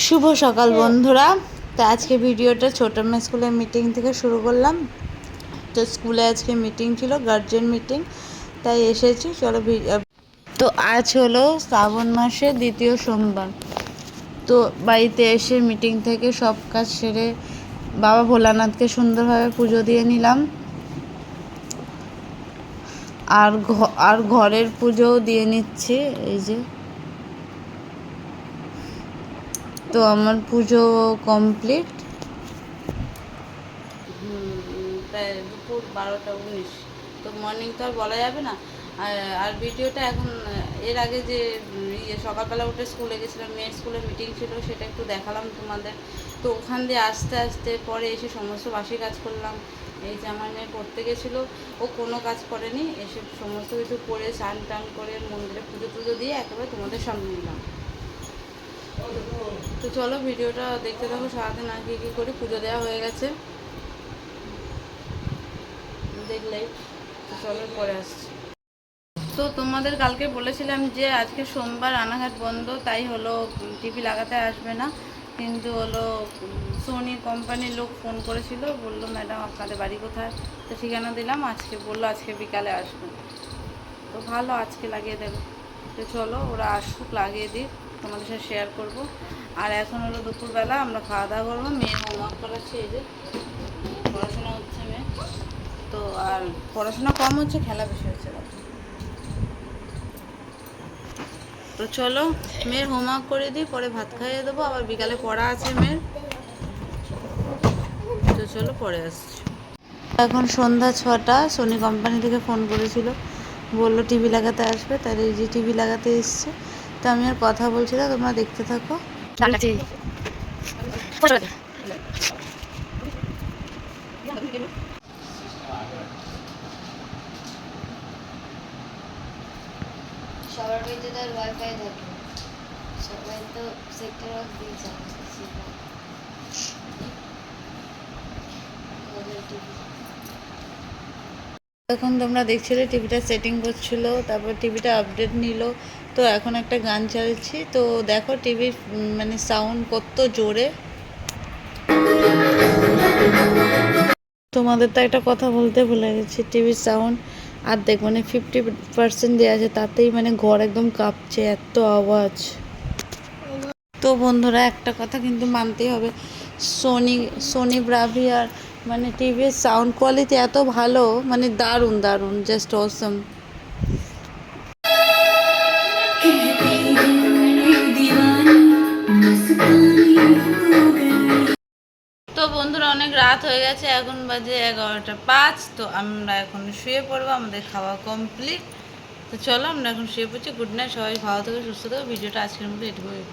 শুভ সকাল বন্ধুরা। তো আজকে ভিডিওটা ছোটো মেয়ে স্কুলের মিটিং থেকে শুরু করলাম। তো স্কুলে আজকে মিটিং ছিল, গার্জেন মিটিং, তাই এসেছি। চলো। তো আজ হলো শ্রাবণ মাসের দ্বিতীয় সোমবার। তো বাড়িতে এসে মিটিং থেকে সব কাজ সেরে বাবা ভোলানাথকে সুন্দরভাবে পুজো দিয়ে নিলাম। আর ঘরের পুজোও দিয়ে নিচ্ছি। এই যে, তো আমার পুজো কমপ্লিট। প্রায় দুপুর 12টা 19। তো মর্নিং তো আর বলা যাবে না। আর ভিডিওটা এখন এর আগে যে সকালবেলা উঠে স্কুলে গেছিলাম, মেয়ের স্কুলে মিটিং ছিল, সেটা একটু দেখালাম তোমাদের। তো ওখান দিয়ে আস্তে আস্তে পরে এসে সমস্ত বাসি কাজ করলাম। এই যে আমার মেয়ে পড়তে গেছিলো, ও কোনো কাজ করেনি, এসে সমস্ত কিছু করে স্নান টান করে মন্দিরে পুজো টুজো দিয়ে একেবারে তোমাদের সামনে নিলাম। তো চলো ভিডিওটা দেখতে থাকো। সারাদিন আর কী করি। পুজো দেওয়া হয়ে গেছে দেখলেই। তো চলো পরে আসছি। তো তোমাদের কালকে বলেছিলাম যে আজকে সোমবার, রানাঘাট বন্ধ, তাই হলো টিভি লাগাতে আসবে না। কিন্তু হলো সোনি কোম্পানির লোক ফোন করেছিল, বললো ম্যাডাম আপনাদের বাড়ি কোথায়। তো ঠিকানা দিলাম। আজকে বললো আজকে বিকালে আসবেন। তো ভালো, আজকে লাগিয়ে দেবে। তো চলো ওরা আসুক, লাগিয়ে দিই, তোমাদের সাথে শেয়ার করবো। আর এখন হলো দুপুরবেলা, আমরা খাওয়া দাওয়া করবো। মেয়ে হোমওয়ার্ক করাচ্ছে, এই যে পড়াশোনা হচ্ছে মেয়ে। তো আর পড়াশোনা কম হচ্ছে, খেলা বেশি হচ্ছে। তো চলো মেয়ের হোমওয়ার্ক করে দিই, পরে ভাত খাইয়ে দেবো। আবার বিকালে পড়া আছে মেয়ের। তো চলো পরে আসছি। এখন সন্ধ্যা 6টা। সোনি কোম্পানি থেকে ফোন করেছিল, বললো টিভি লাগাতে আসবে, তাই এই যে টিভি লাগাতে এসছে। তো আমি আর কথা বলছি না, তোমরা দেখতে থাকো। সবার বাড়িতে তার ওয়াইফাই থাকে, সবাই তো সেক্টর অফ দিয়েছে। এখন তোমরা দেখছিলে টিভিটা সেটিং করছিল, তারপর টিভিটা আপডেট নিল। তো এখন একটা গান চালিয়েছি। তো দেখো টিভির মানে সাউন্ড কত জোরে। তোমাদের তো একটা কথা বলতে ভুলে গেছি, টিভির সাউন্ড আর দেখ মানে 50% দেওয়া আছে, তাতেই মানে ঘর একদম কাঁপছে, এত আওয়াজ। তো বন্ধুরা একটা কথা কিন্তু মানতেই হবে, সোনি ব্রাভিয়ার মানে টিভির সাউন্ড কোয়ালিটি এত ভালো, মানে দারুণ দারুণ, জাস্ট অসম। তো বন্ধুরা অনেক রাত হয়ে গেছে, এখন বাজে 11টা 5। তো আমরা এখন শুয়ে পড়বো, আমাদের খাওয়া কমপ্লিট। তো চলো আমরা এখন শুয়ে পড়ছি। গুড নাইট, সবাই ভালো থেকো, সুস্থ থেকো। ভিডিওটা আজকের মতো এটুকুই।